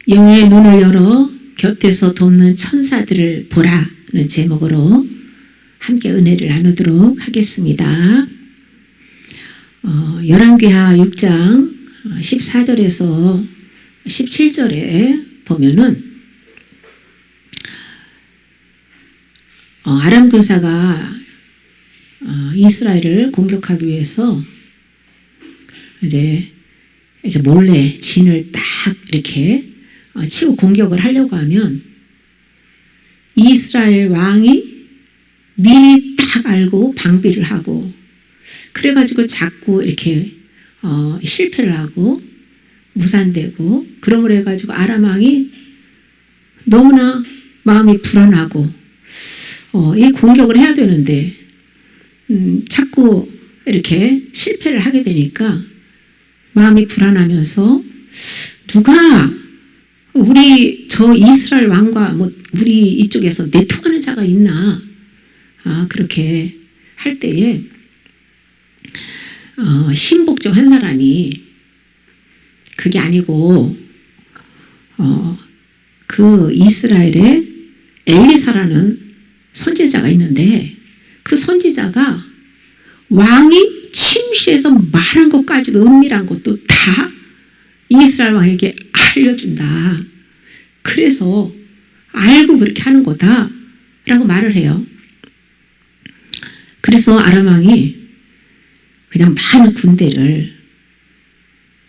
영의 눈을 열어 곁에서 돕는 천사들을 보라는 제목으로 함께 은혜를 나누도록 하겠습니다. 열왕기하 6장 14절에서 17절에 보면은 아람 군사가 이스라엘을 공격하기 위해서 이제 이렇게 몰래 진을 딱 이렇게 치고 공격을 하려고 하면 이스라엘 왕이 미리 딱 알고 방비를 하고 그래가지고 자꾸 이렇게 실패를 하고 무산되고 그러므로 해가지고 아람 왕이 너무나 마음이 불안하고 이 공격을 해야 되는데 자꾸 이렇게 실패를 하게 되니까 마음이 불안하면서 누가 우리 저 이스라엘 왕과 우리 이쪽에서 내통하는 자가 있나 그렇게 할 때에 신복적 한 사람이 그게 아니고 그 이스라엘에 엘리사라는 선지자가 있는데 그 선지자가 왕이 침시해서 말한 것까지도 은밀한 것도 다 이스라엘 왕에게 알려준다. 그래서 알고 그렇게 하는 거다 라고 말을 해요. 그래서 아람 왕이 그냥 많은 군대를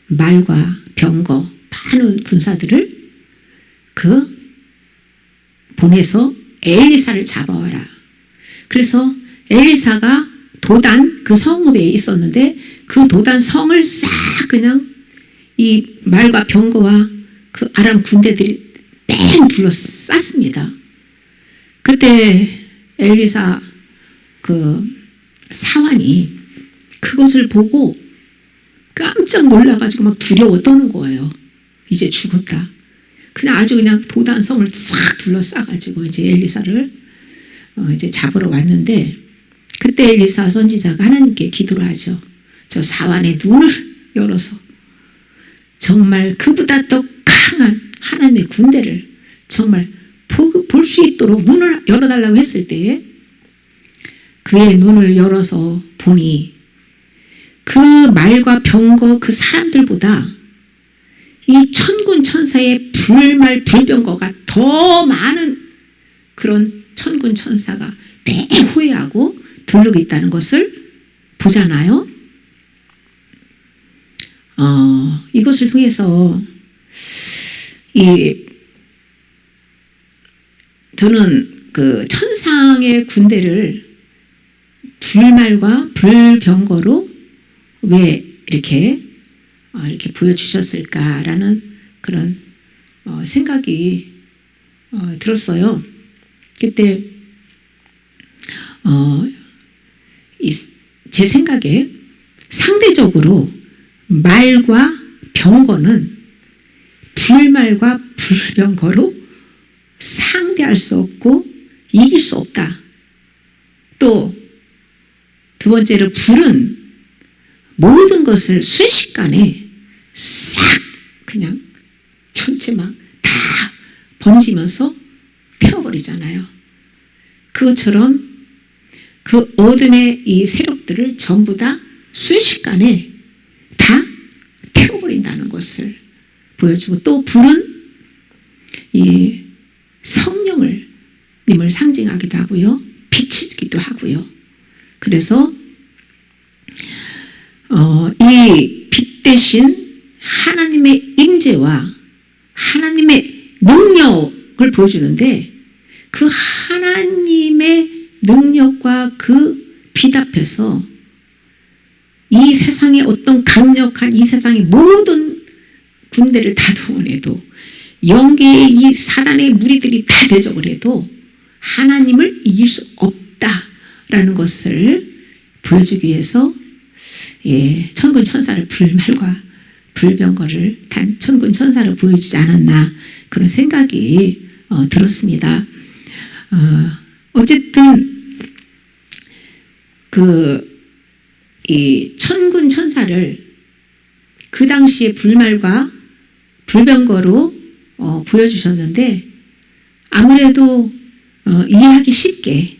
말과 병거 많은 군사들을 보내서 엘리사를 잡아와라. 그래서 엘리사가 도단 그 성읍에 있었는데 그 도단 성을 싹 그냥 이 말과 병거와 그 아람 군대들이 뺑 둘러쌌습니다. 그때 엘리사 그 사환이 그것을 보고 깜짝 놀라가지고 막 두려워 떠는 거예요. 이제 죽었다. 그냥 아주 그냥 도단성을 싹 둘러싸가지고 이제 엘리사를 이제 잡으러 왔는데 그때 엘리사 선지자가 하나님께 기도를 하죠. 저 사환의 눈을 열어서 정말 그보다 더 강한 하나님의 군대를 정말 볼 수 있도록 눈을 열어달라고 했을 때에 그의 눈을 열어서 보니 그 말과 병거 그 사람들보다 이 천군 천사의 불말 불병거가 더 많은 그런 천군 천사가 매호해하고 둘르고 있다는 것을 보잖아요. 이것을 통해서 저는 그 천상의 군대를 불말과 불병거로 왜 이렇게 보여주셨을까라는 그런 생각이 들었어요. 그때 제 생각에 상대적으로 말과 병거는 불말과 불병거로 상대할 수 없고 이길 수 없다. 또 두 번째로 불은 모든 것을 순식간에 싹 그냥 전체 막 다 번지면서 태워버리잖아요. 그것처럼 그 어둠의 이 세력들을 전부 다 순식간에 다 태워버린다는 것을 보여주고 또 불은 이 성령을 님을 상징하기도 하고요. 빛이기도 하고요. 그래서 이 빛 대신 하나님의 임재와 하나님의 능력을 보여주는데 그 하나님의 능력과 그 빛 앞에서 이 세상의 어떤 강력한 이 세상의 모든 군대를 다 동원해도 영계의 이 사단의 무리들이 다 대적을 해도 하나님을 이길 수 없다라는 것을 보여주기 위해서 천군 천사를 불말과 불병거를 단 천군 천사로 보여주지 않았나 그런 생각이 들었습니다. 어쨌든 이 천군 천사를 그 당시에 불말과 불병거로 보여주셨는데 아무래도 이해하기 쉽게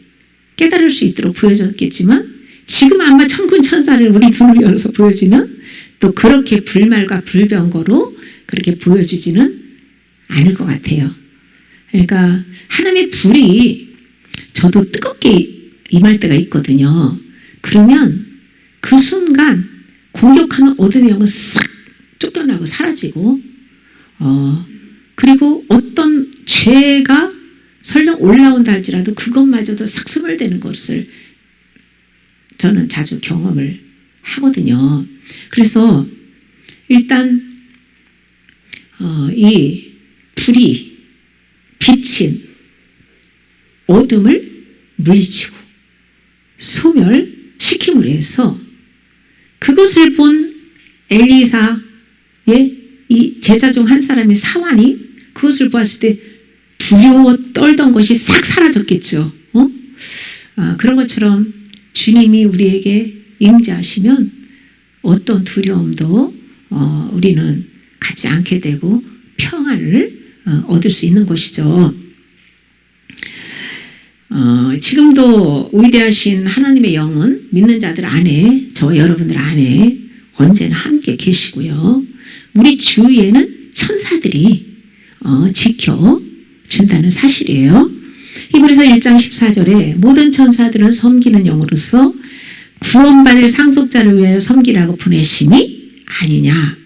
깨달을 수 있도록 보여줬겠지만 지금 아마 천군 천사를 우리 눈을 열어서 보여주면 또 그렇게 불말과 불병거로 그렇게 보여주지는 않을 것 같아요. 그러니까 하나님의 불이 저도 뜨겁게 임할 때가 있거든요. 그러면 그 순간 공격하는 어둠의 영은 싹 쫓겨나고 사라지고 그리고 어떤 죄가 설령 올라온다 할지라도 그것마저도 싹 소멸되는 것을 저는 자주 경험을 하거든요. 그래서 일단 이 불이 빛인 어둠을 물리치고 소멸시킴으로 해서 그것을 본 엘리사의 이 제자 중 한 사람의 사환이 그것을 보았을 때 두려워 떨던 것이 싹 사라졌겠죠. 그런 것처럼 주님이 우리에게 임재하시면 어떤 두려움도 우리는 갖지 않게 되고 평안을 얻을 수 있는 것이죠. 지금도 위대하신 하나님의 영은 믿는 자들 안에, 저와 여러분들 안에 언제나 함께 계시고요. 우리 주위에는 천사들이 지켜준다는 사실이에요. 히브리서 1장 14절에 모든 천사들은 섬기는 영으로서 구원받을 상속자를 위하여 섬기라고 보내심이 아니냐.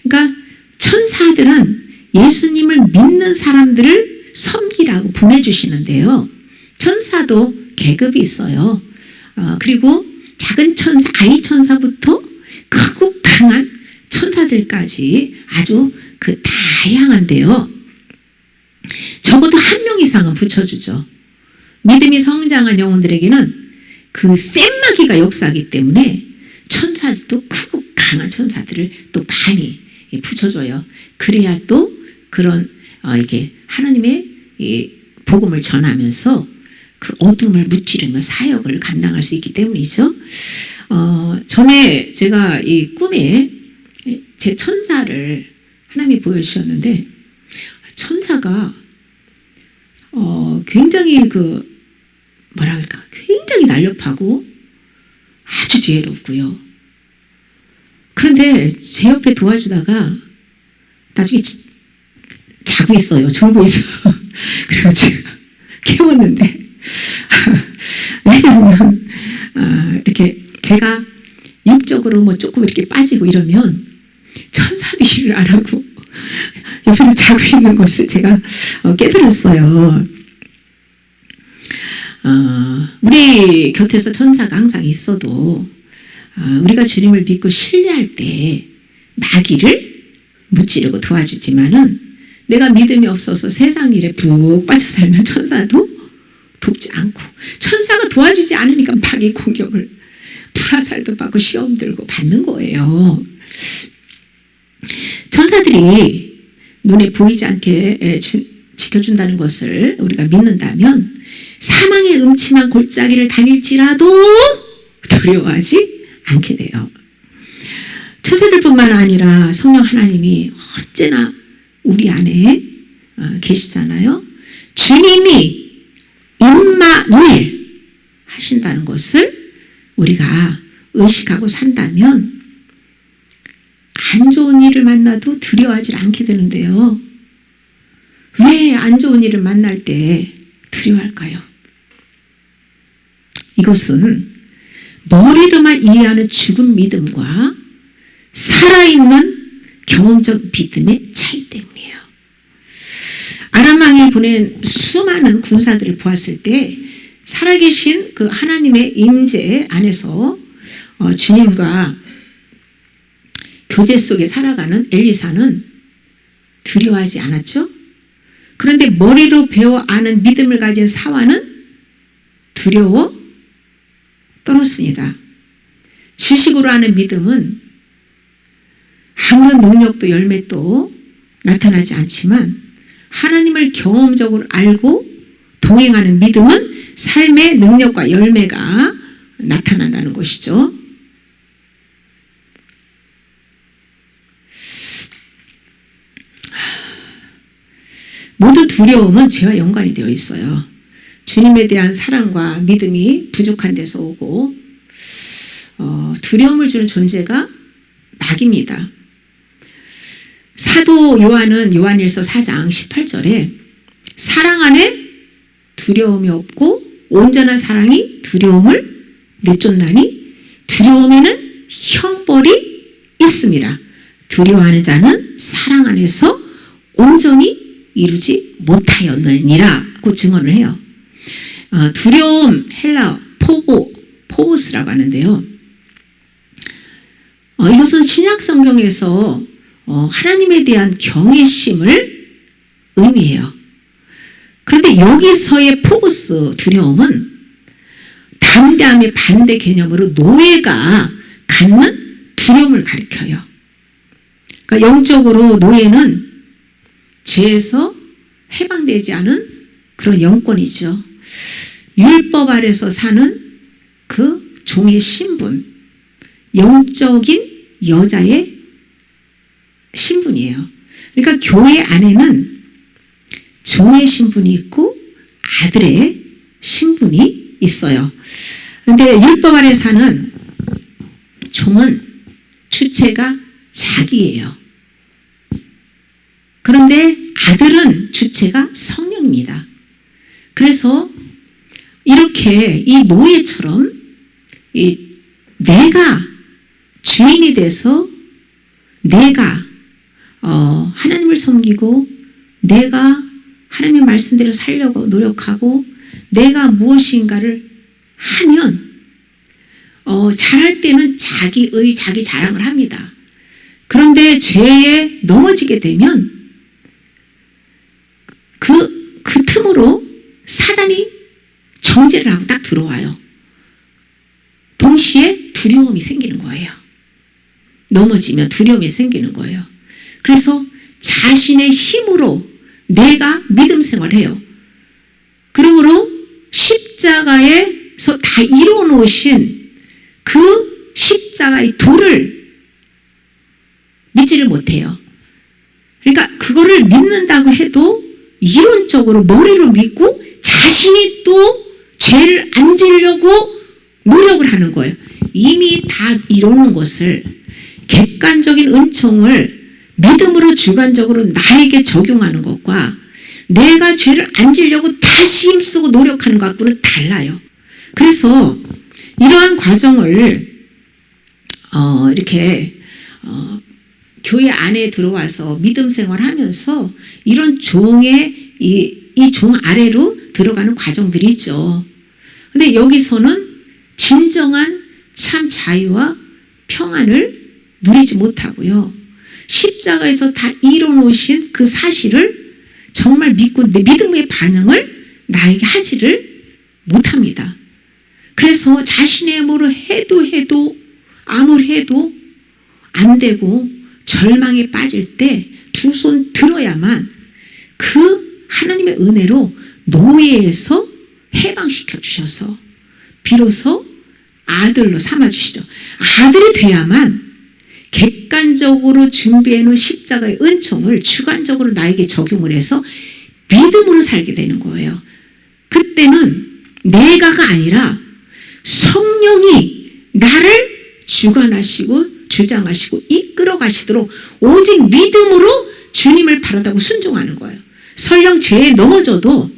그러니까 천사들은 예수님을 믿는 사람들을 섬기라고 보내주시는데요. 천사도 계급이 있어요. 그리고 작은 천사, 아이 천사부터 크고 강한 천사들까지 아주 그 다양한데요. 적어도 한 명 이상은 붙여주죠. 믿음이 성장한 영혼들에게는 그 셈마기가 역사하기 때문에 천사들도 크고 강한 천사들을 또 많이 붙여줘요. 그래야 또 그런 이게 하나님의 이 복음을 전하면서 그 어둠을 무찌르며 사역을 감당할 수 있기 때문이죠. 전에 제가 이 꿈에 제 천사를 하나님이 보여주셨는데 천사가 굉장히 뭐라 그럴까, 굉장히 날렵하고 아주 지혜롭고요. 그런데 제 옆에 도와주다가 나중에 자고 있어요. 졸고 있어. 그래서 제가 깨웠는데 왜냐하면 이렇게 제가 육적으로 뭐 조금 이렇게 빠지고 이러면 천사도 일을 안 하고 옆에서 자고 있는 것을 제가 깨달았어요. 우리 곁에서 천사가 항상 있어도 우리가 주님을 믿고 신뢰할 때 마귀를 무찌르고 도와주지만은 내가 믿음이 없어서 세상 일에 푹 빠져 살면 천사도 돕지 않고 천사가 도와주지 않으니까 마귀 공격을 불화살도 받고 시험 들고 받는 거예요. 천사들이 눈에 보이지 않게 지켜준다는 것을 우리가 믿는다면 사망의 음침한 골짜기를 다닐지라도 두려워하지 않게 돼요. 천사들뿐만 아니라 성령 하나님이 언제나 우리 안에 계시잖아요. 주님이 임마누엘 하신다는 것을 우리가 의식하고 산다면 안 좋은 일을 만나도 두려워하지 않게 되는데요. 왜 안 좋은 일을 만날 때 두려워할까요? 이것은 머리로만 이해하는 죽은 믿음과 살아있는 경험적 믿음의 차이 때문이에요. 아람 왕이 보낸 수많은 군사들을 보았을 때 살아계신 그 하나님의 임재 안에서 주님과 교제 속에 살아가는 엘리사는 두려워하지 않았죠? 그런데 머리로 배워 아는 믿음을 가진 사환은 두려워 떨었습니다. 지식으로 아는 믿음은 아무런 능력도 열매도 나타나지 않지만 하나님을 경험적으로 알고 동행하는 믿음은 삶의 능력과 열매가 나타난다는 것이죠. 모두 두려움은 죄와 연관이 되어 있어요. 주님에 대한 사랑과 믿음이 부족한 데서 오고 두려움을 주는 존재가 마귀입니다. 사도 요한은 요한일서 4장 18절에 사랑 안에 두려움이 없고 온전한 사랑이 두려움을 내쫓나니 두려움에는 형벌이 있습니다. 두려워하는 자는 사랑 안에서 온전히 이루지 못하였느니라고 증언을 해요. 두려움, 헬라 포보스라고 하는데요. 이것은 신약 성경에서 하나님에 대한 경외심을 의미해요. 그런데 여기서의 포보스, 두려움은 담대함의 반대 개념으로 노예가 갖는 두려움을 가리켜요. 그러니까 영적으로 노예는 죄에서 해방되지 않은 그런 영권이죠. 율법 아래서 사는 그 종의 신분, 영적인 여자의 신분이에요. 그러니까 교회 안에는 종의 신분이 있고 아들의 신분이 있어요. 그런데 율법 아래 사는 종은 주체가 자기예요. 그런데 아들은 주체가 성령입니다. 그래서 이렇게 이 노예처럼 내가 주인이 돼서 내가 하나님을 섬기고 내가 하나님의 말씀대로 살려고 노력하고 내가 무엇인가를 하면 잘할 때는 자기의 자기 자랑을 합니다. 그런데 죄에 넘어지게 되면 그 틈으로 사단이 정죄를 하고 딱 들어와요. 동시에 두려움이 생기는 거예요. 넘어지면 두려움이 생기는 거예요. 그래서 자신의 힘으로 내가 믿음 생활해요. 그러므로 십자가에서 다 이루어 놓으신 그 십자가의 도를 믿지를 못해요. 그러니까 그거를 믿는다고 해도 이론적으로 머리로 믿고 자신이 또 죄를 안 지려고 노력을 하는 거예요. 이미 다 이루는 것을 객관적인 은총을 믿음으로 주관적으로 나에게 적용하는 것과 내가 죄를 안 지려고 다시 힘쓰고 노력하는 것과는 달라요. 그래서 이러한 과정을 이렇게 교회 안에 들어와서 믿음 생활하면서 이런 종의 이 종 아래로 들어가는 과정들이 있죠. 근데 여기서는 진정한 참 자유와 평안을 누리지 못하고요. 십자가에서 다 이뤄놓으신 그 사실을 정말 믿고 내 믿음의 반응을 나에게 하지를 못합니다. 그래서 자신의 힘으로 해도 아무리 해도 안 되고 절망에 빠질 때 두 손 들어야만 그 하나님의 은혜로 노예에서 해방시켜 주셔서 비로소 아들로 삼아주시죠. 아들이 돼야만 객관적으로 준비해 놓은 십자가의 은총을 주관적으로 나에게 적용을 해서 믿음으로 살게 되는 거예요. 그때는 내가가 아니라 성령이 나를 주관하시고 주장하시고 이끌어 가시도록 오직 믿음으로 주님을 바라다고 순종하는 거예요. 설령 죄에 넘어져도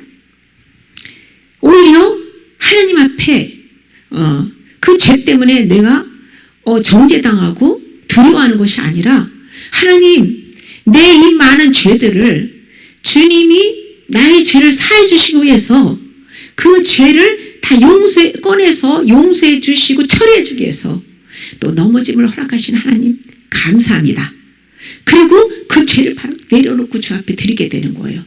오히려 하나님 앞에 그 죄 때문에 내가 정죄당하고 두려워하는 것이 아니라 하나님 내 이 많은 죄들을 주님이 나의 죄를 사해 주시기 위해서 그 죄를 다 꺼내서 용서해 주시고 처리해 주기 위해서 또 넘어짐을 허락하신 하나님 감사합니다. 그리고 그 죄를 바로 내려놓고 주 앞에 드리게 되는 거예요.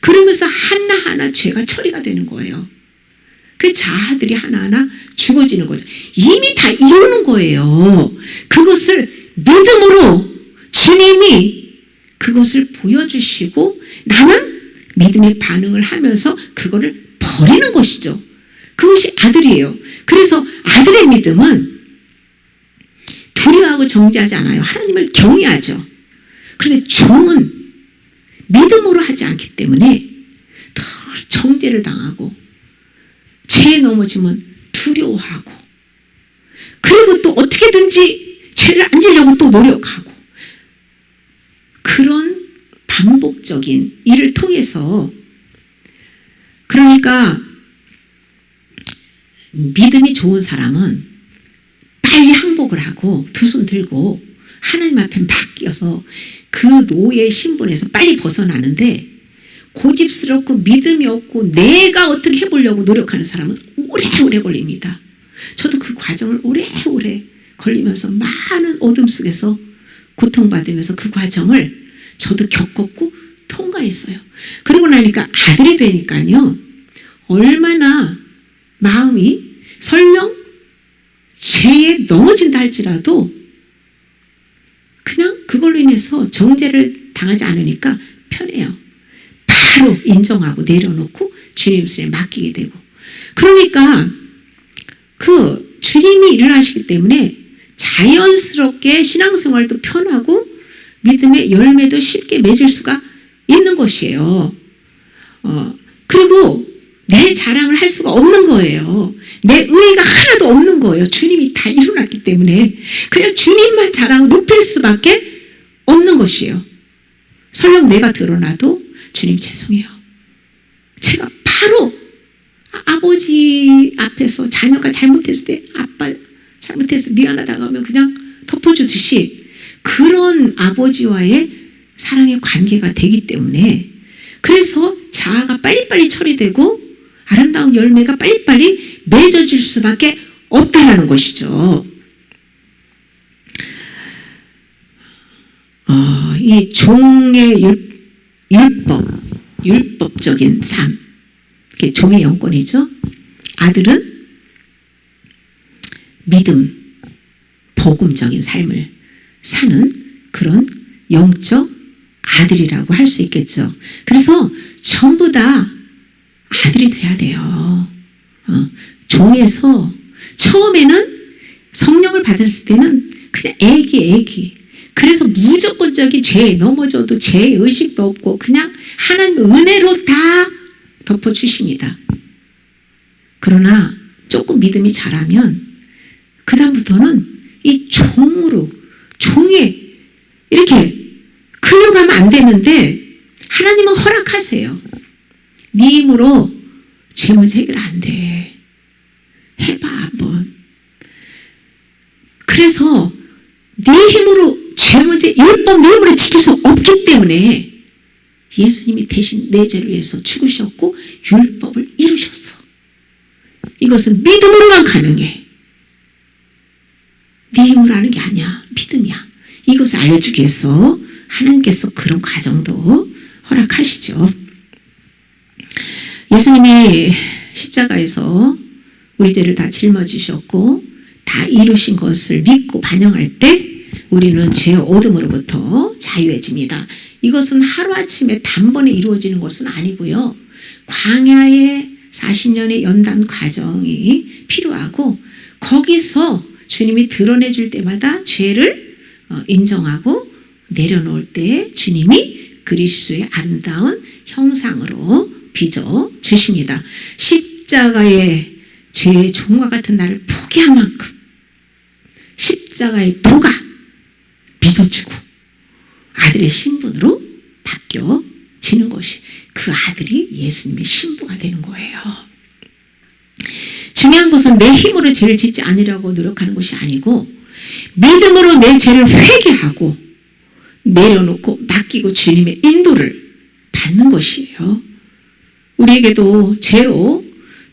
그러면서 하나하나 죄가 처리가 되는 거예요. 그 자아들이 하나하나 죽어지는 거죠. 이미 다 이루는 거예요. 그것을 믿음으로 주님이 그것을 보여주시고 나는 믿음의 반응을 하면서 그거를 버리는 것이죠. 그것이 아들이에요. 그래서 아들의 믿음은 두려워하고 정죄하지 않아요. 하나님을 경외하죠. 그런데 종은 믿음으로 하지 않기 때문에 더 정죄를 당하고 죄에 넘어지면 두려워하고 그리고 또 어떻게든지 죄를 안 지려고 또 노력하고 그런 반복적인 일을 통해서 그러니까 믿음이 좋은 사람은 빨리 항복을 하고 두 손 들고 하나님 앞에 맡겨서 그 노예의 신분에서 빨리 벗어나는데 고집스럽고 믿음이 없고 내가 어떻게 해보려고 노력하는 사람은 오래오래 걸립니다. 저도 그 과정을 오래오래 걸리면서 많은 어둠 속에서 고통받으면서 그 과정을 저도 겪었고 통과했어요. 그러고 나니까 아들이 되니까요. 얼마나 마음이 설령 죄에 넘어진다 할지라도 그냥 그걸로 인해서 정죄를 당하지 않으니까 편해요. 바로 인정하고 내려놓고 주님 손에 맡기게 되고 그러니까 그 주님이 일을 하시기 때문에 자연스럽게 신앙생활도 편하고 믿음의 열매도 쉽게 맺을 수가 있는 것이에요. 그리고 내 자랑을 할 수가 없는 거예요. 내 의의가 하나도 없는 거예요. 주님이 다 이루어놨기 때문에 그냥 주님만 자랑하고 높일 수밖에 없는 것이에요. 설령 내가 드러나도 주님 죄송해요. 제가 바로 아버지 앞에서 자녀가 잘못했을 때 아빠 잘못해서 미안하다고 하면 그냥 덮어주듯이 그런 아버지와의 사랑의 관계가 되기 때문에 그래서 자아가 빨리빨리 처리되고 아름다운 열매가 빨리빨리 맺어질 수밖에 없다라는 것이죠. 이 종의 율법적인 삶, 이게 종의 영권이죠. 아들은 믿음, 복음적인 삶을 사는 그런 영적 아들이라고 할 수 있겠죠. 그래서 전부 다 아들이 돼야 돼요. 종에서 처음에는 성령을 받았을 때는 그냥 애기. 그래서 무조건적인 죄에 넘어져도 죄의식도 없고 그냥 하나님의 은혜로 다 덮어주십니다. 그러나 조금 믿음이 자라면 그 다음부터는 이 종에 이렇게 끌려가면 안 되는데 하나님은 허락하세요. 네 힘으로 죄 문제 해결 안 돼. 해봐 한번. 그래서 네 힘으로 죄 문제 율법 네 힘으로 지킬 수 없기 때문에 예수님이 대신 내 죄를 위해서 죽으셨고 율법을 이루셨어. 이것은 믿음으로만 가능해. 네 힘으로 하는 게 아니야. 믿음이야. 이것을 알려주기 위해서 하나님께서 그런 과정도 허락하시죠. 예수님이 십자가에서 우리 죄를 다 짊어지셨고 다 이루신 것을 믿고 반영할 때 우리는 죄의 어둠으로부터 자유해집니다. 이것은 하루아침에 단번에 이루어지는 것은 아니고요. 광야의 40년의 연단 과정이 필요하고 거기서 주님이 드러내줄 때마다 죄를 인정하고 내려놓을 때 주님이 그리스도의 아름다운 형상으로 빚어주십니다. 십자가의 죄의 종과 같은 나를 포기한 만큼 십자가의 도가 빚어주고 아들의 신분으로 바뀌어지는 것이 그 아들이 예수님의 신부가 되는 거예요. 중요한 것은 내 힘으로 죄를 짓지 않으려고 노력하는 것이 아니고 믿음으로 내 죄를 회개하고 내려놓고 맡기고 주님의 인도를 받는 것이에요. 우리에게도 죄로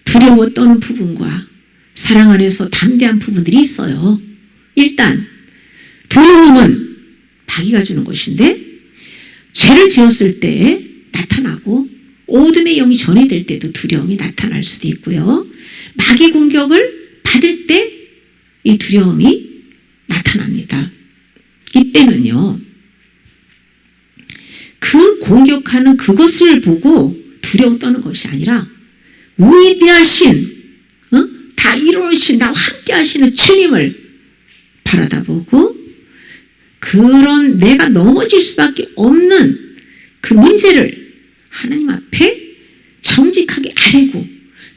두려워 떠는 부분과 사랑 안에서 담대한 부분들이 있어요. 일단 두려움은 마귀가 주는 것인데 죄를 지었을 때 나타나고 어둠의 영이 전이될 때도 두려움이 나타날 수도 있고요. 마귀 공격을 받을 때 이 두려움이 나타납니다. 이때는요. 그 공격하는 그것을 보고 두려워 떠는 것이 아니라 위대하신 다 이루신 나와 함께 하시는 주님을 바라다보고 그런 내가 넘어질 수밖에 없는 그 문제를 하나님 앞에 정직하게 아뢰고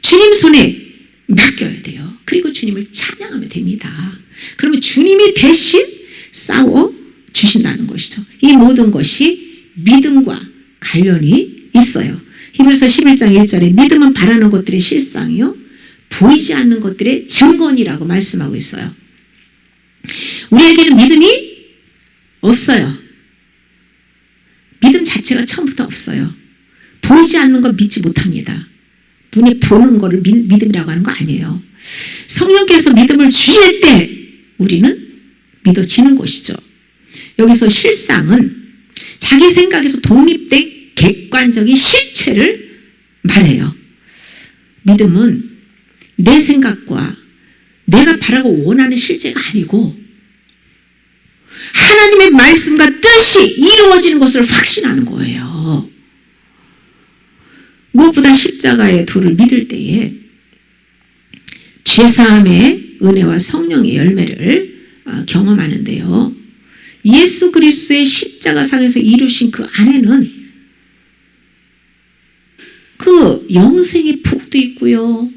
주님 손에 맡겨야 돼요. 그리고 주님을 찬양하면 됩니다. 그러면 주님이 대신 싸워 주신다는 것이죠. 이 모든 것이 믿음과 관련이 있어요. 히브리서 11장 1절에 믿음은 바라는 것들의 실상이요 보이지 않는 것들의 증거니라고 말씀하고 있어요. 우리에게는 믿음이 없어요. 믿음 자체가 처음부터 없어요. 보이지 않는 거 믿지 못합니다. 눈에 보는 거를 믿음이라고 하는 거 아니에요. 성령께서 믿음을 주실 때 우리는 믿어지는 것이죠. 여기서 실상은 자기 생각에서 독립된 객관적인 실체를 말해요. 믿음은 내 생각과 내가 바라고 원하는 실제가 아니고 하나님의 말씀과 뜻이 이루어지는 것을 확신하는 거예요. 무엇보다 십자가의 도를 믿을 때에 죄사함의 은혜와 성령의 열매를 경험하는데요. 예수 그리스도의 십자가상에서 이루신 그 안에는 그 영생의 복도 있고요.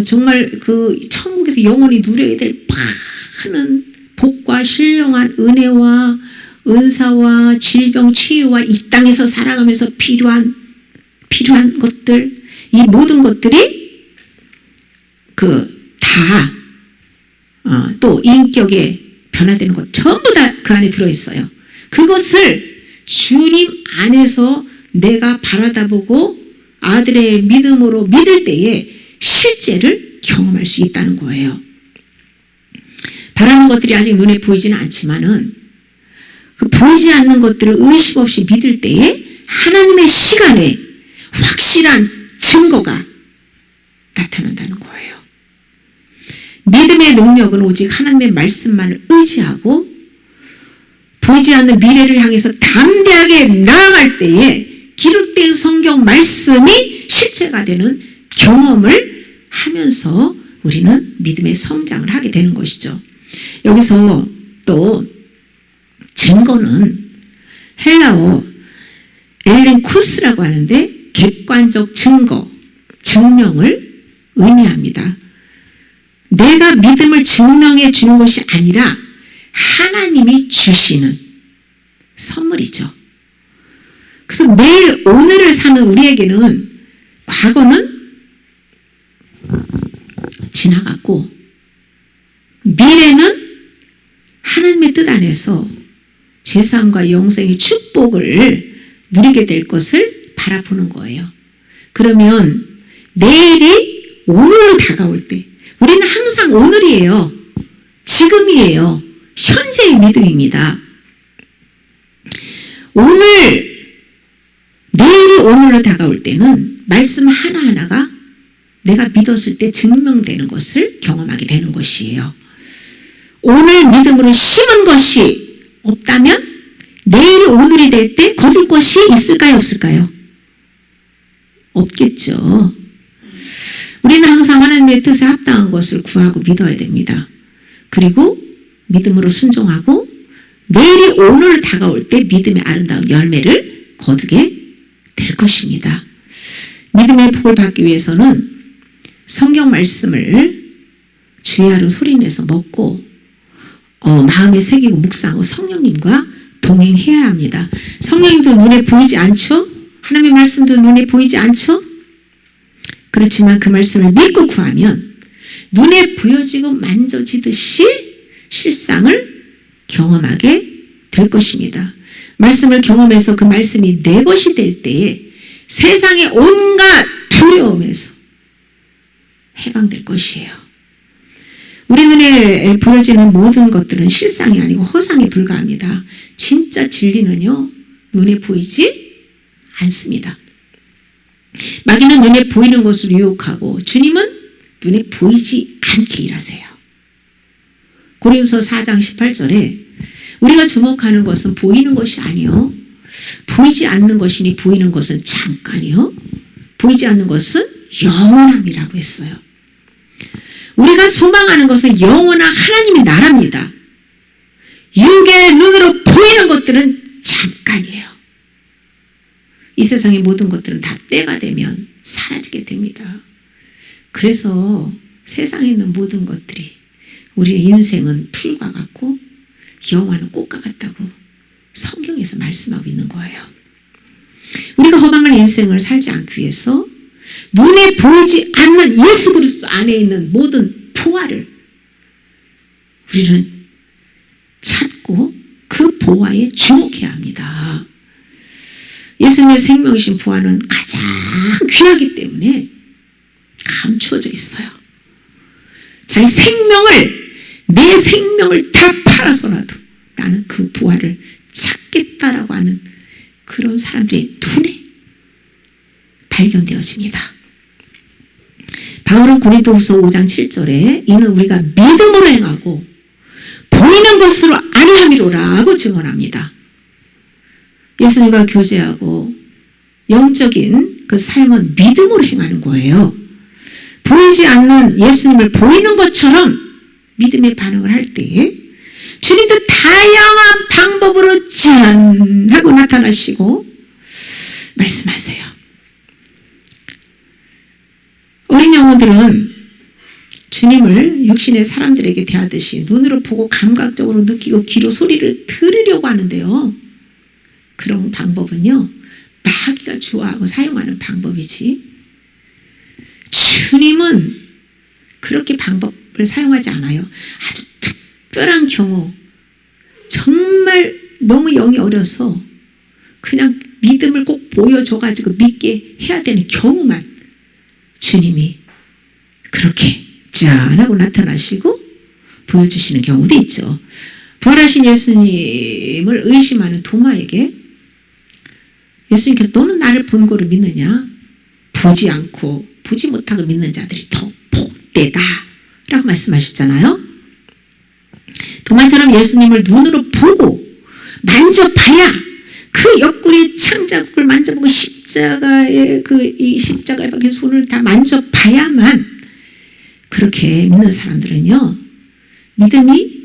정말 그 천국에서 영원히 누려야 될 많은 복과 신령한 은혜와 은사와 질병 치유와 이 땅에서 살아가면서 필요한 것들, 이 모든 것들이 또 인격에 변화되는 것 전부 다 그 안에 들어있어요. 그것을 주님 안에서 내가 바라다 보고 아들의 믿음으로 믿을 때에 실제를 경험할 수 있다는 거예요. 바라는 것들이 아직 눈에 보이지는 않지만은 그 보이지 않는 것들을 의심 없이 믿을 때에 하나님의 시간에 확실한 증거가 나타난다는 거예요. 믿음의 능력은 오직 하나님의 말씀만을 의지하고 보이지 않는 미래를 향해서 담대하게 나아갈 때에 기록된 성경 말씀이 실체가 되는 경험을 하면서 우리는 믿음의 성장을 하게 되는 것이죠. 여기서 또 증거는 헬라어 엘렌코스라고 하는데 객관적 증거, 증명을 의미합니다. 내가 믿음을 증명해 주는 것이 아니라 하나님이 주시는 선물이죠. 그래서 매일 오늘을 사는 우리에게는 과거는 지나갔고 미래는 하나님의 뜻 안에서 제3과 영생의 축복을 누리게 될 것을 바라보는 거예요. 그러면 내일이 오늘로 다가올 때 우리는 항상 오늘이에요. 지금이에요. 현재의 믿음입니다. 내일이 오늘로 다가올 때는 말씀 하나하나가 내가 믿었을 때 증명되는 것을 경험하게 되는 것이에요. 오늘 믿음으로 심은 것이 없다면 내일이 오늘이 될 때 거둘 것이 있을까요? 없을까요? 없겠죠. 우리는 항상 하나님의 뜻에 합당한 것을 구하고 믿어야 됩니다. 그리고 믿음으로 순종하고 내일이 오늘 다가올 때 믿음의 아름다운 열매를 거두게 될 것입니다. 믿음의 복을 받기 위해서는 성경 말씀을 주야로 소리내서 먹고 마음에 새기고 묵상하고 성령님과 동행해야 합니다. 성령님도 눈에 보이지 않죠? 하나님의 말씀도 눈에 보이지 않죠? 그렇지만 그 말씀을 믿고 구하면 눈에 보여지고 만져지듯이 실상을 경험하게 될 것입니다. 말씀을 경험해서 그 말씀이 내 것이 될 때에 세상의 온갖 두려움에서 해방될 것이에요. 우리 눈에 보여지는 모든 것들은 실상이 아니고 허상에 불과합니다. 진짜 진리는요, 눈에 보이지 않습니다. 마귀는 눈에 보이는 것을 유혹하고 주님은 눈에 보이지 않게 일하세요. 고린도서 4장 18절에 우리가 주목하는 것은 보이는 것이 아니요 보이지 않는 것이니 보이는 것은 잠깐이요 보이지 않는 것은 영원함이라고 했어요. 우리가 소망하는 것은 영원한 하나님의 나라입니다. 육의 눈으로 보이는 것들은 잠깐이에요. 이 세상의 모든 것들은 다 때가 되면 사라지게 됩니다. 그래서 세상에 있는 모든 것들이 우리 인생은 풀과 같고 여호와는 꽃과 같다고 성경에서 말씀하고 있는 거예요. 우리가 허망한 인생을 살지 않기 위해서 눈에 보이지 않는 예수 그리스도 안에 있는 모든 보화를 우리는 찾고 그 보화에 주목해야 합니다. 예수님의 생명이신 보화는 가장 귀하기 때문에 감추어져 있어요. 자기 생명을, 내 생명을 다 팔아서라도 나는 그 보화를 찾겠다라고 하는 그런 사람들의 눈에 발견되어집니다. 바울은 고린도후서 5장 7절에 이는 우리가 믿음으로 행하고 보이는 것으로 아니함이로라고 증언합니다. 예수님과 교제하고 영적인 그 삶은 믿음으로 행하는 거예요. 보이지 않는 예수님을 보이는 것처럼 믿음의 반응을 할 때 주님도 다양한 방법으로 짠 하고 나타나시고 말씀하세요. 어린 영혼들은 주님을 육신의 사람들에게 대하듯이 눈으로 보고 감각적으로 느끼고 귀로 소리를 들으려고 하는데요. 그런 방법은요, 마귀가 좋아하고 사용하는 방법이지 주님은 그렇게 방법을 사용하지 않아요. 아주 특별한 경우, 정말 너무 영이 어려서 그냥 믿음을 꼭 보여줘가지고 믿게 해야 되는 경우만 주님이 그렇게 짠하고 나타나시고 보여주시는 경우도 있죠. 부활하신 예수님을 의심하는 도마에게 예수님께서 너는 나를 본 거를 믿느냐? 보지 않고 보지 못하고 믿는 자들이 더 복되다 라고 말씀하셨잖아요. 도마처럼 예수님을 눈으로 보고 만져봐야 그 옆구리 창자국을 만져보고 십자가에 이 십자가에 박힌 손을 다 만져봐야만 그렇게 믿는 사람들은요, 믿음이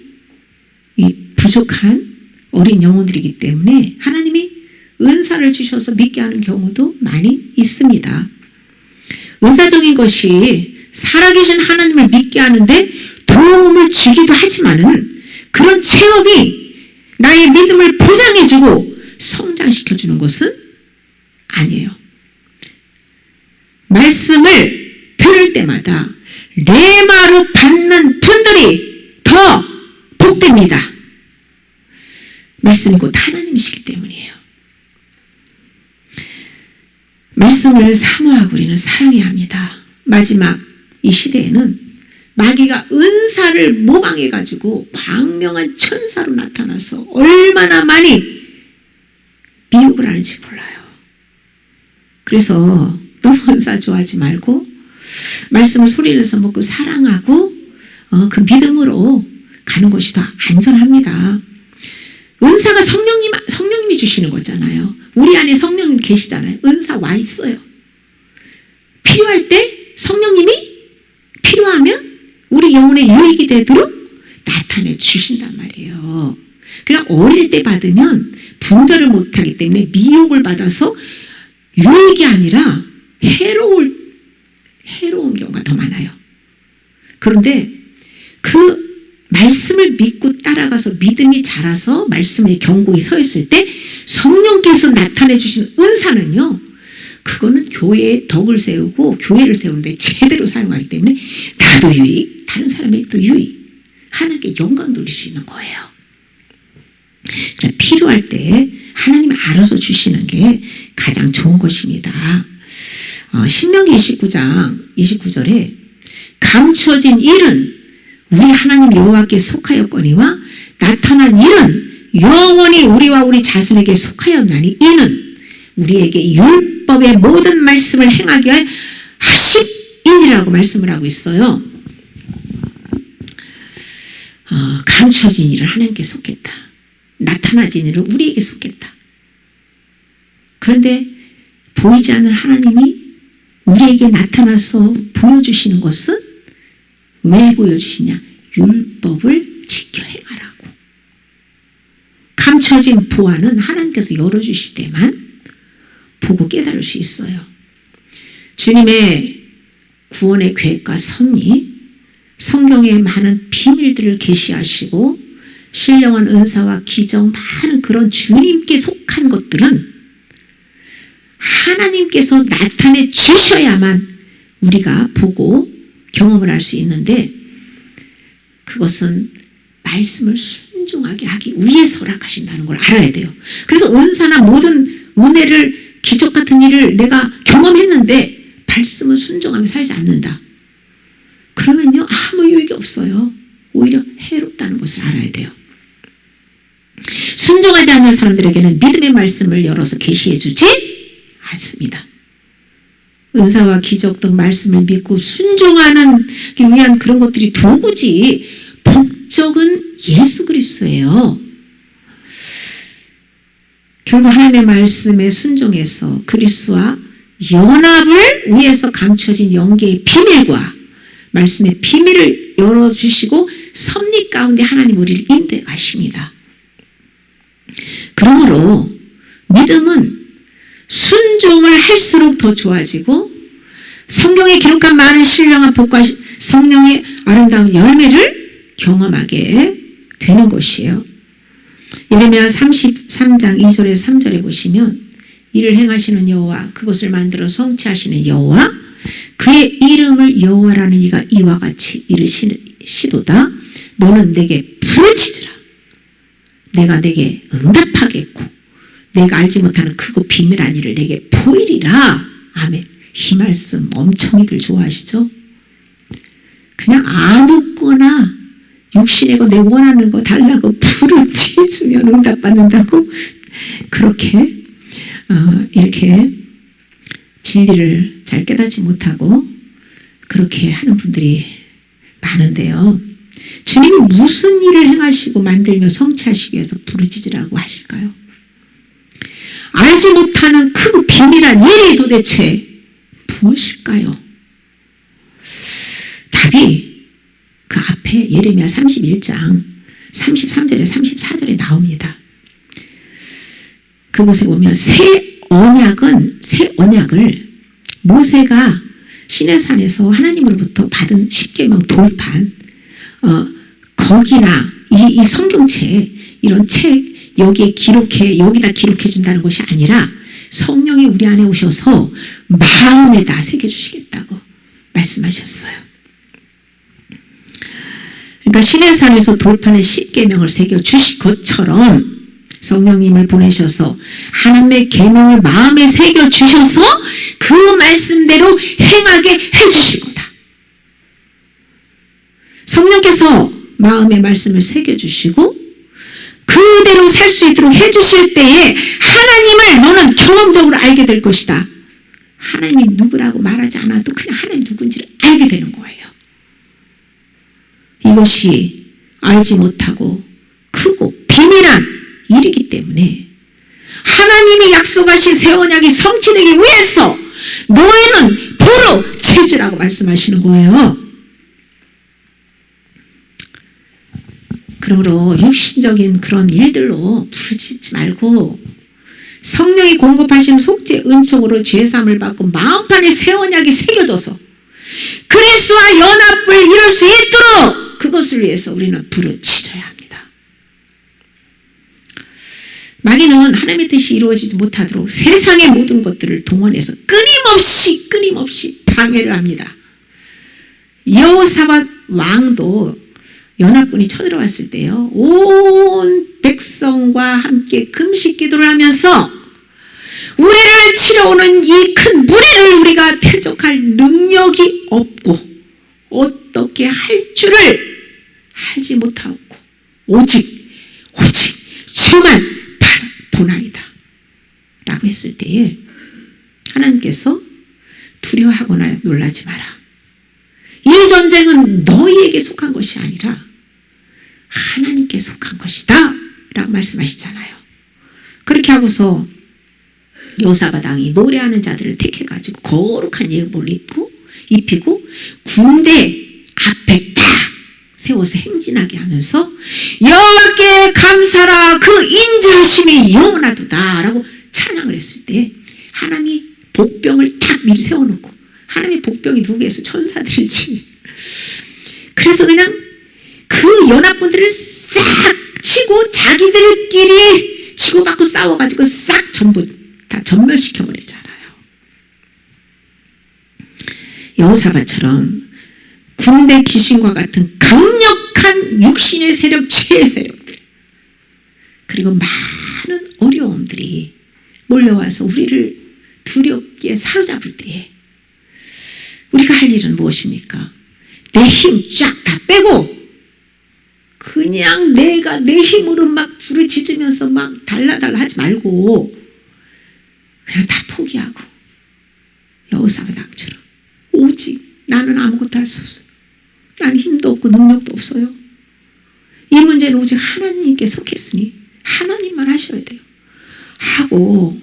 부족한 어린 영혼들이기 때문에 하나님이 은사를 주셔서 믿게 하는 경우도 많이 있습니다. 은사적인 것이 살아계신 하나님을 믿게 하는데 도움을 주기도 하지만은 그런 체험이 나의 믿음을 보장해주고 성장시켜주는 것은 아니에요. 말씀을 들을 때마다 레마로 받는 분들이 더 복됩니다. 말씀이 곧 하나님이시기 때문이에요. 말씀을 사모하고 우리는 사랑해야 합니다. 마지막 이 시대에는 마귀가 은사를 모방해가지고 광명한 천사로 나타나서 얼마나 많이 미혹을 하는지 몰라요. 그래서 너무 은사 좋아하지 말고 말씀을 소리내서 먹고 사랑하고 그 믿음으로 가는 것이 더 안전합니다. 은사가 성령님이 주시는 거잖아요. 우리 안에 성령님 계시잖아요. 은사 와 있어요. 필요할 때 성령님이 필요하면 우리 영혼의 유익이 되도록 나타내 주신단 말이에요. 그냥 어릴 때 받으면 분별을 못하기 때문에 미혹을 받아서 유익이 아니라 해로운 경우가 더 많아요. 그런데 그 말씀을 믿고 따라가서 믿음이 자라서 말씀의 경고에 서 있을 때 성령께서 나타내 주신 은사는요, 그거는 교회의 덕을 세우고 교회를 세우는데 제대로 사용하기 때문에 나도 유익, 다른 사람에게도 유익, 하나님께 영광 돌릴 수 있는 거예요. 필요할 때 하나님이 알아서 주시는 게 가장 좋은 것입니다. 신명기 29장 29절에 감추어진 일은 우리 하나님 여호와께 속하였거니와 나타난 일은 영원히 우리와 우리 자손에게 속하였나니 이는 우리에게 율법의 모든 말씀을 행하게 하심이니라고 말씀을 하고 있어요. 감추어진 일을 하나님께 속했다. 나타나진 일을 우리에게 속했다. 그런데 보이지 않는 하나님이 우리에게 나타나서 보여주시는 것은 왜 보여주시냐? 율법을 지켜 행하라고. 감춰진 보화는 하나님께서 열어주실 때만 보고 깨달을 수 있어요. 주님의 구원의 계획과 섭리, 성경의 많은 비밀들을 계시하시고 신령한 은사와 기적, 많은 그런 주님께 속한 것들은 하나님께서 나타내 주셔야만 우리가 보고 경험을 할 수 있는데, 그것은 말씀을 순종하게 하기 위해서 허락하신다는 걸 알아야 돼요. 그래서 은사나 모든 은혜를, 기적 같은 일을 내가 경험했는데 말씀을 순종하며 살지 않는다. 그러면요, 아무 유익이 없어요. 오히려 해롭다는 것을 알아야 돼요. 순종하지 않는 사람들에게는 믿음의 말씀을 열어서 계시해 주지 않습니다. 은사와 기적 등 말씀을 믿고 순종하는 위한 그런 것들이 도구지, 목적은 예수 그리스도예요. 결국 하나님의 말씀에 순종해서 그리스도와 연합을 위해서 감춰진 영계의 비밀과 말씀의 비밀을 열어주시고 섭리 가운데 하나님 우리를 인도해 가십니다. 그러므로 믿음은 순종을 할수록 더 좋아지고 성경에 기록한 많은 신령한 복과 성령의 아름다운 열매를 경험하게 되는 것이에요. 예레미야 33장 2절에서 3절에 보시면 이를 행하시는 여호와, 그것을 만들어 성취하시는 여호와, 그의 이름을 여호와라는 이가 이와 같이 이르시도다. 너는 내게 부르짖으라. 내가 내게 응답하겠고 내가 알지 못하는 크고 비밀한 일을 내게 보이리라. 아멘. 이 말씀 엄청히들 좋아하시죠? 그냥 아무거나 육신의 거 내 원하는 거 달라고 부르짖으면 응답받는다고, 그렇게 이렇게 진리를 잘 깨닫지 못하고 그렇게 하는 분들이 많은데요. 주님이 무슨 일을 행하시고 만들며 성취하시기 위해서 부르짖으라고 하실까요? 알지 못하는 크고 비밀한 일이 도대체 무엇일까요? 답이 그 앞에 예레미야 31장 33절에 34절에 나옵니다. 그곳에 보면 새 언약을 모세가 시내산에서 하나님으로부터 받은 십계명 돌판, 거기나 이 성경책, 이런 책 여기다 기록해 준다는 것이 아니라 성령이 우리 안에 오셔서 마음에다 새겨주시겠다고 말씀하셨어요. 그러니까 시내산에서 돌판에 십계명을 새겨주신 것처럼 성령님을 보내셔서 하나님의 계명을 마음에 새겨주셔서 그 말씀대로 행하게 해주실 거다. 성령께서 마음의 말씀을 새겨주시고 그대로 살 수 있도록 해주실 때에 하나님을 너는 경험적으로 알게 될 것이다. 하나님이 누구라고 말하지 않아도 그냥 하나님 누군지를 알게 되는 거예요. 이것이 알지 못하고 크고 비밀한 일이기 때문에 하나님이 약속하신 새 언약이 성취되기 위해서 너희는 부르짖으라고 말씀하시는 거예요. 그러므로 육신적인 그런 일들로 부르짖지 말고 성령이 공급하시는 속죄 은총으로 죄사함을 받고 마음판에 새 언약이 새겨져서 그리스도와 연합을 이룰 수 있도록 그것을 위해서 우리는 부르짖어야 합니다. 마귀는 하나님의 뜻이 이루어지지 못하도록 세상의 모든 것들을 동원해서 끊임없이 방해를 합니다. 여호사밧 왕도 연합군이 쳐들어왔을 때요, 온 백성과 함께 금식 기도를 하면서 우리를 치러오는 이 큰 무리를 우리가 대적할 능력이 없고 어떻게 할 줄을 알지 못하고 오직 주만 보나이다 라고 했을 때에 하나님께서 두려워하거나 놀라지 마라. 이 전쟁은 너희에게 속한 것이 아니라 하나님께 속한 것이다 라고 말씀하시잖아요. 그렇게 하고서 여호사밧 왕이 노래하는 자들을 택해가지고 거룩한 예복을 입히고 군대 앞에 딱 세워서 행진하게 하면서 여호와께 감사라 그 인자하심이 영원하도다 라고 찬양을 했을 때 하나님이 복병을 탁 미리 세워놓고, 하나님의 복병이 누구겠어? 천사들이지. 그래서 그냥 그 연합군들을 싹 치고 자기들끼리 치고받고 싸워가지고 싹 전부 다 전멸시켜버렸잖아요. 여호사밧처럼 군대 귀신과 같은 강력한 육신의 세력, 죄의 세력들, 그리고 많은 어려움들이 몰려와서 우리를 두렵게 사로잡을 때에 우리가 할 일은 무엇입니까? 내 힘 쫙 다 빼고 그냥 내가 내 힘으로 막 부르짖으면서 막 달라달라 하지 말고 그냥 다 포기하고 여호사밧처럼 오직 나는 아무것도 할 수 없어요. 나는 힘도 없고 능력도 없어요. 이 문제는 오직 하나님께 속했으니 하나님만 하셔야 돼요. 하고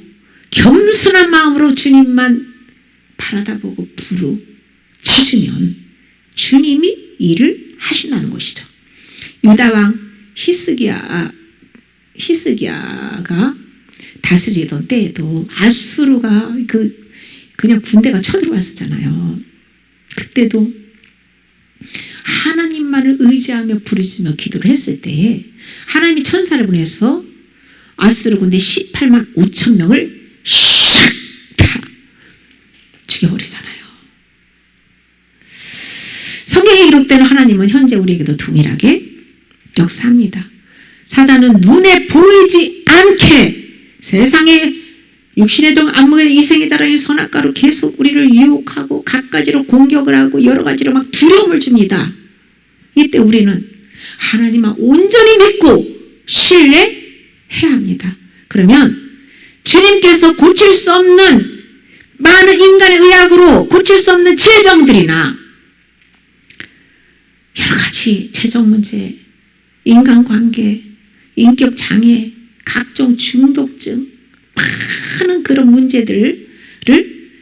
겸손한 마음으로 주님만 바라다보고 부르짖으면 주님이 일을 하신다는 것이죠. 유다왕 히스기야가 다스리던 때에도 아수르가 그냥 군대가 쳐들어왔었잖아요. 그때도 하나님만을 의지하며 부르짖으며 기도를 했을 때에 하나님이 천사를 보내서 아수르 군대 18만 5천 명을 샥 다 죽여버리잖아요. 성경에 기록되는 하나님은 현재 우리에게도 동일하게 역사합니다. 사단은 눈에 보이지 않게 세상에 육신의 종 안목의 이생의 자랑의 선악과로 계속 우리를 유혹하고 갖가지로 공격을 하고 여러 가지로 막 두려움을 줍니다. 이때 우리는 하나님만 온전히 믿고 신뢰해야 합니다. 그러면 주님께서 고칠 수 없는 많은 인간의 의학으로 고칠 수 없는 질병들이나 여러 가지 재정 문제, 인간관계, 인격장애, 각종 중독증, 많은 그런 문제들을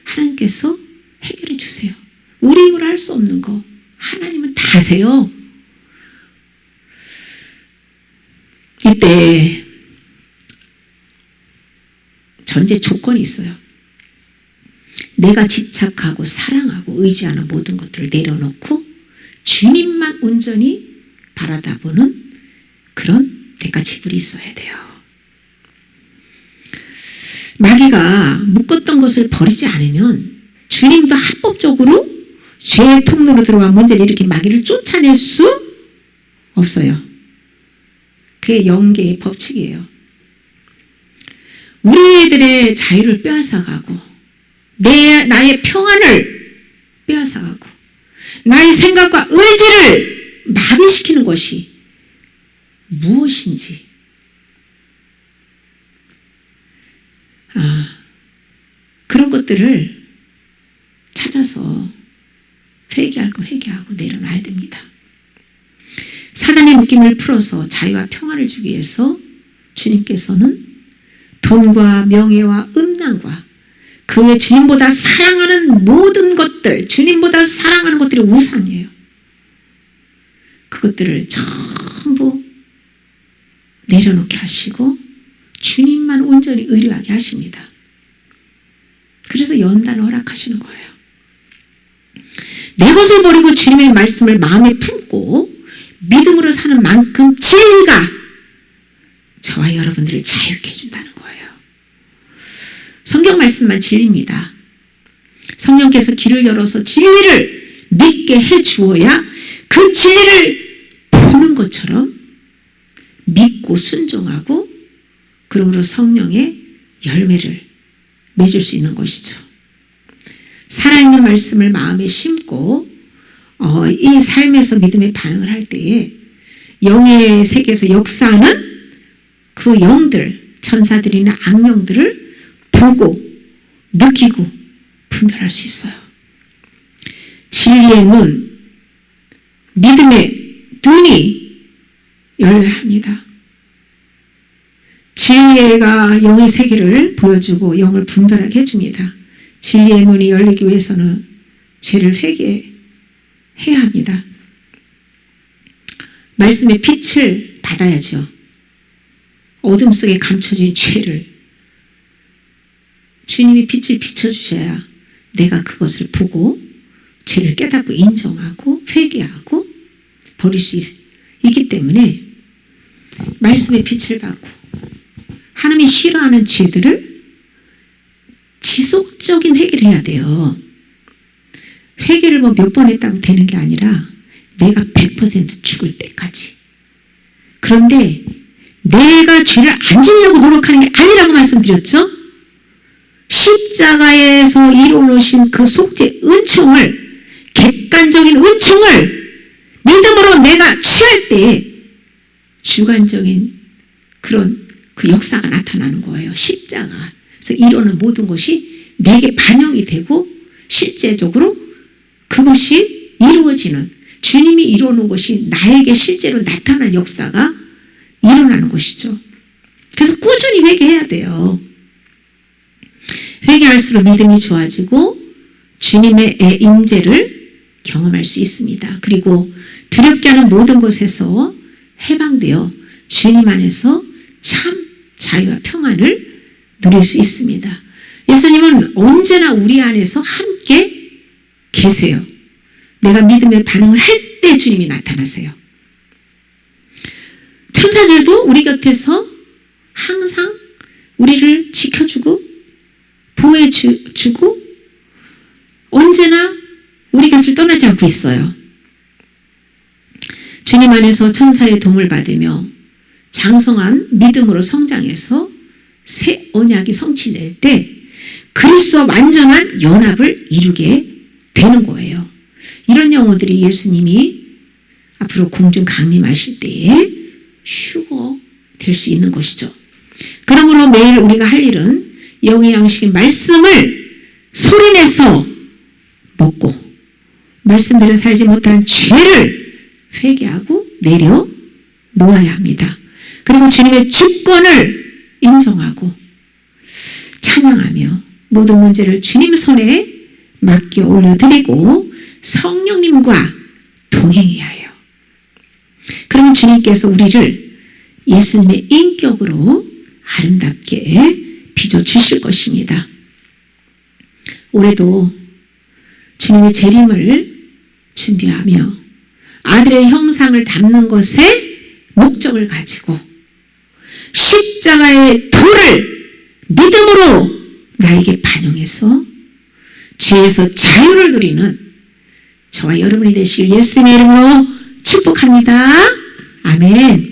하나님께서 해결해 주세요. 우리 힘으로 할 수 없는 거 하나님은 다 하세요. 이때 전제 조건이 있어요. 내가 집착하고 사랑하고 의지하는 모든 것들을 내려놓고 주님만 온전히 바라다보는 그런 대가 지불이 있어야 돼요. 마귀가 묶었던 것을 버리지 않으면 주님도 합법적으로 죄의 통로로 들어와 문제를 일으킨 마귀를 쫓아낼 수 없어요. 그게 영계의 법칙이에요. 우리들의 자유를 빼앗아가고 나의 평안을 빼앗아가고 나의 생각과 의지를 마비시키는 것이 무엇인지 그런 것들을 찾아서 회개하고 내려놔야 됩니다. 사단의 묶임을 풀어서 자유와 평안을 주기 위해서 주님께서는 돈과 명예와 음란과 그 외 주님보다 사랑하는 모든 것들, 주님보다 사랑하는 것들이 우상이에요. 그것들을 전부 내려놓게 하시고 주님만 온전히 의뢰하게 하십니다. 그래서 연단을 허락하시는 거예요. 내 것을 버리고 주님의 말씀을 마음에 품고 믿음으로 사는 만큼 진리가 저와 여러분들을 자유케 해준다는 거예요. 성경 말씀만 진리입니다. 성령께서 길을 열어서 진리를 믿게 해주어야 그 진리를 보는 것처럼 믿고 순종하고 그러므로 성령의 열매를 맺을 수 있는 것이죠. 살아있는 말씀을 마음에 심고 이 삶에서 믿음의 반응을 할 때에 영의 세계에서 역사하는 그 영들, 천사들이나 악령들을 보고 느끼고 분별할 수 있어요. 진리의 눈, 믿음의 눈이 열려야 합니다. 진리가 영의 세계를 보여주고 영을 분별하게 해줍니다. 진리의 눈이 열리기 위해서는 죄를 회개해야 합니다. 말씀의 빛을 받아야죠. 어둠 속에 감춰진 죄를 주님이 빛을 비춰주셔야 내가 그것을 보고 죄를 깨닫고 인정하고 회개하고 버릴 수 있기 때문에 말씀의 빛을 받고 하나님이 싫어하는 죄들을 지속적인 회개를 해야 돼요. 회개를 뭐 몇 번 했다고 되는 게 아니라 내가 100% 죽을 때까지. 그런데 내가 죄를 안 지으려고 노력하는 게 아니라고 말씀드렸죠? 십자가에서 이루어놓으신 그 속죄 은총을, 객관적인 은총을 믿음으로 내가 취할 때 주관적인 그런 그 역사가 나타나는 거예요. 십자가에서 이루어놓은 모든 것이 내게 반영이 되고 실제적으로 그것이 이루어지는, 주님이 이루어놓은 것이 나에게 실제로 나타난 역사가 일어나는 것이죠. 그래서 꾸준히 회개해야 돼요. 회개할수록 믿음이 좋아지고 주님의 임재를 경험할 수 있습니다. 그리고 두렵게 하는 모든 것에서 해방되어 주님 안에서 참 자유와 평안을 누릴 수 있습니다. 예수님은 언제나 우리 안에서 함께 계세요. 내가 믿음의 반응을 할 때 주님이 나타나세요. 천사들도 우리 곁에서 항상 우리를 지켜주고 보호해주고 언제나 우리 곁을 떠나지 않고 있어요. 주님 안에서 천사의 도움을 받으며 장성한 믿음으로 성장해서 새 언약이 성취될 때 그리스도와 완전한 연합을 이루게 되는 거예요. 이런 영혼들이 예수님이 앞으로 공중 강림하실 때에 휴거 될 수 있는 것이죠. 그러므로 매일 우리가 할 일은 영의 양식의 말씀을 소리내서 먹고 말씀대로 살지 못한 죄를 회개하고 내려놓아야 합니다. 그리고 주님의 주권을 인정하고 찬양하며 모든 문제를 주님 손에 맡겨 올려드리고 성령님과 동행해야 해요. 그러면 주님께서 우리를 예수님의 인격으로 아름답게 빚어주실 것입니다. 올해도 주님의 재림을 준비하며 아들의 형상을 담는 것에 목적을 가지고 십자가의 도를 믿음으로 나에게 반영해서 죄에서 자유를 누리는 저와 여러분이 되시길 예수님의 이름으로 축복합니다. 아멘.